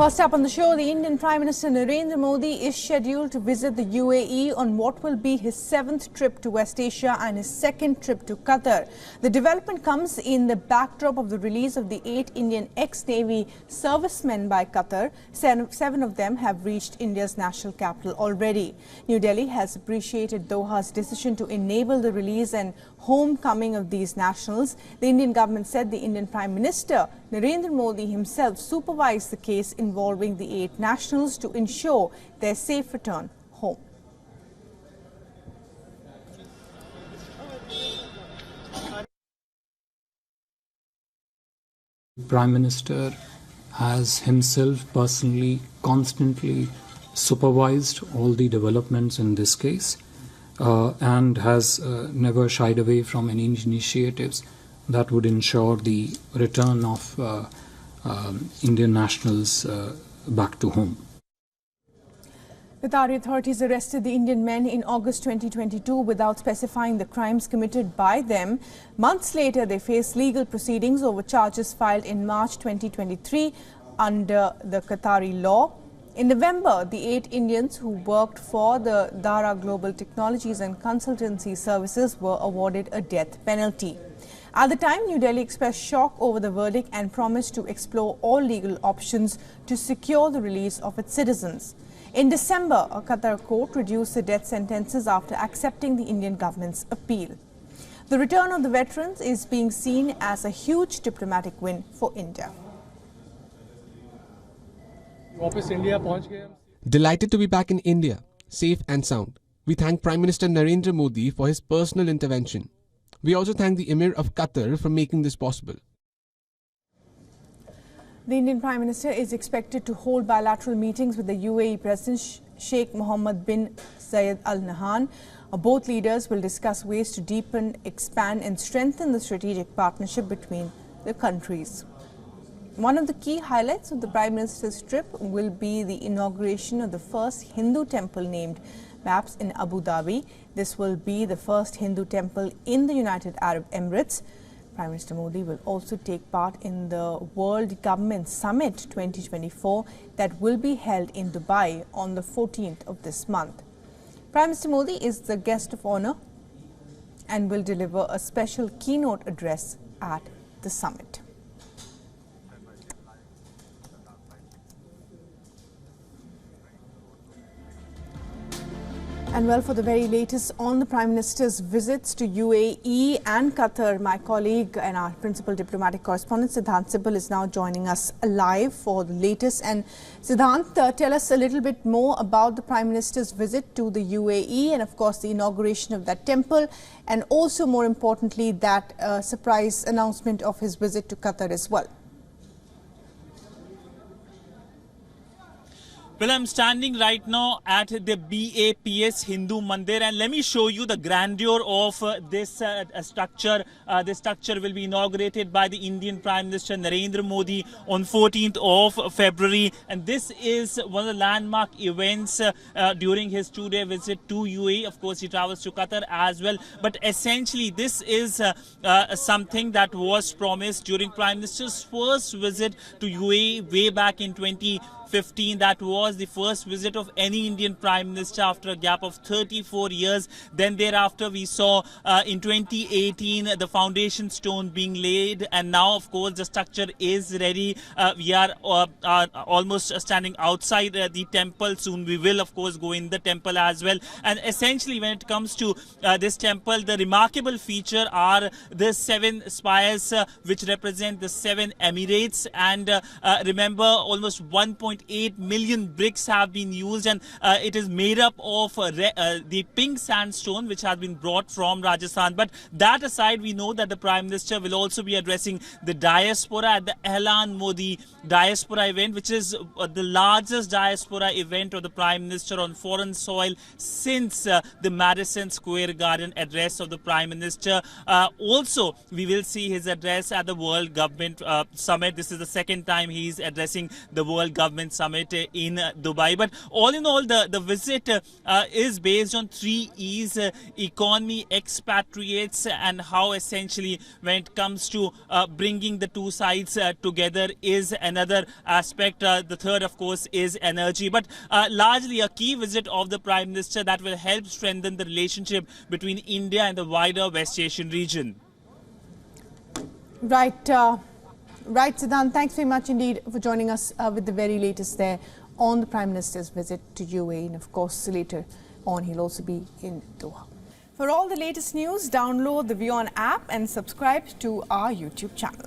First up on the show, the Indian Prime Minister Narendra Modi is scheduled to visit the UAE on what will be his 7th trip to West Asia and his 2nd trip to Qatar. The development comes in the backdrop of the release of the 8 Indian ex-Navy servicemen by Qatar. 7 of them have reached India's national capital already. New Delhi has appreciated Doha's decision to enable the release and homecoming of these nationals. The Indian government said the Indian Prime Minister Narendra Modi himself supervised the case involving the 8 nationals to ensure their safe return home. Prime Minister has himself personally constantly supervised all the developments in this case and has never shied away from any initiatives that would ensure the return of Indian nationals back to home. Qatari authorities arrested the Indian men in August 2022 without specifying the crimes committed by them. Months later, they faced legal proceedings over charges filed in March 2023 under the Qatari law. In November, the 8 Indians who worked for the Dara Global Technologies and Consultancy Services were awarded a death penalty. At the time, New Delhi expressed shock over the verdict and promised to explore all legal options to secure the release of its citizens. In December, a Qatar court reduced the death sentences after accepting the Indian government's appeal. The return of the veterans is being seen as a huge diplomatic win for India. Delighted to be back in India, safe and sound. We thank Prime Minister Narendra Modi for his personal intervention. We also thank the Emir of Qatar for making this possible. The Indian Prime Minister is expected to hold bilateral meetings with the UAE President Sheikh Mohammed bin Zayed Al Nahyan. Both leaders will discuss ways to deepen, expand and strengthen the strategic partnership between the countries. One of the key highlights of the Prime Minister's trip will be the inauguration of the first Hindu temple named MAPS in Abu Dhabi. This will be the first Hindu temple in the United Arab Emirates. Prime Minister Modi will also take part in the World Government Summit 2024 that will be held in Dubai on the 14th of this month. Prime Minister Modi is the guest of honor and will deliver a special keynote address at the summit. And well, for the very latest on the Prime Minister's visits to UAE and Qatar, my colleague and our principal diplomatic correspondent, Siddhant Sibal, is now joining us live for the latest. And Siddhant, tell us a little bit more about the Prime Minister's visit to the UAE and, of course, the inauguration of that temple, and also, more importantly, that surprise announcement of his visit to Qatar as well. Well, I'm standing right now at the BAPS Hindu Mandir, and let me show you the grandeur of this structure. This structure will be inaugurated by the Indian Prime Minister Narendra Modi on 14th of February, and this is one of the landmark events during his 2-day visit to UAE. Of course, he travels to Qatar as well, but essentially this is something that was promised during Prime Minister's first visit to UAE way back in 2015. That was the first visit of any Indian Prime Minister after a gap of 34 years. Then thereafter we saw in 2018 the foundation stone being laid, and now of course the structure is ready. We are almost standing outside the temple. Soon we will of course go in the temple as well. And essentially when it comes to this temple, the remarkable feature are the 7 spires which represent the 7 Emirates, and remember almost 1.8 million bricks have been used, and it is made up of the pink sandstone which has been brought from Rajasthan. But that aside, we know that the Prime Minister will also be addressing the diaspora at the Ehlan Modi diaspora event, which is the largest diaspora event of the Prime Minister on foreign soil since the Madison Square Garden address of the Prime Minister. Also, we will see his address at the World Government Summit. This is the second time he is addressing the World Government Summit in Dubai. But all in all, the visit is based on 3 E's: economy, expatriates, and how essentially when it comes to bringing the two sides together is another aspect. The third, of course, is energy. But largely a key visit of the Prime Minister that will help strengthen the relationship between India and the wider West Asian region. Right, Siddhant, thanks very much indeed for joining us with the very latest there on the Prime Minister's visit to UAE. And of course, later on, he'll also be in Doha. For all the latest news, download the WION app and subscribe to our YouTube channel.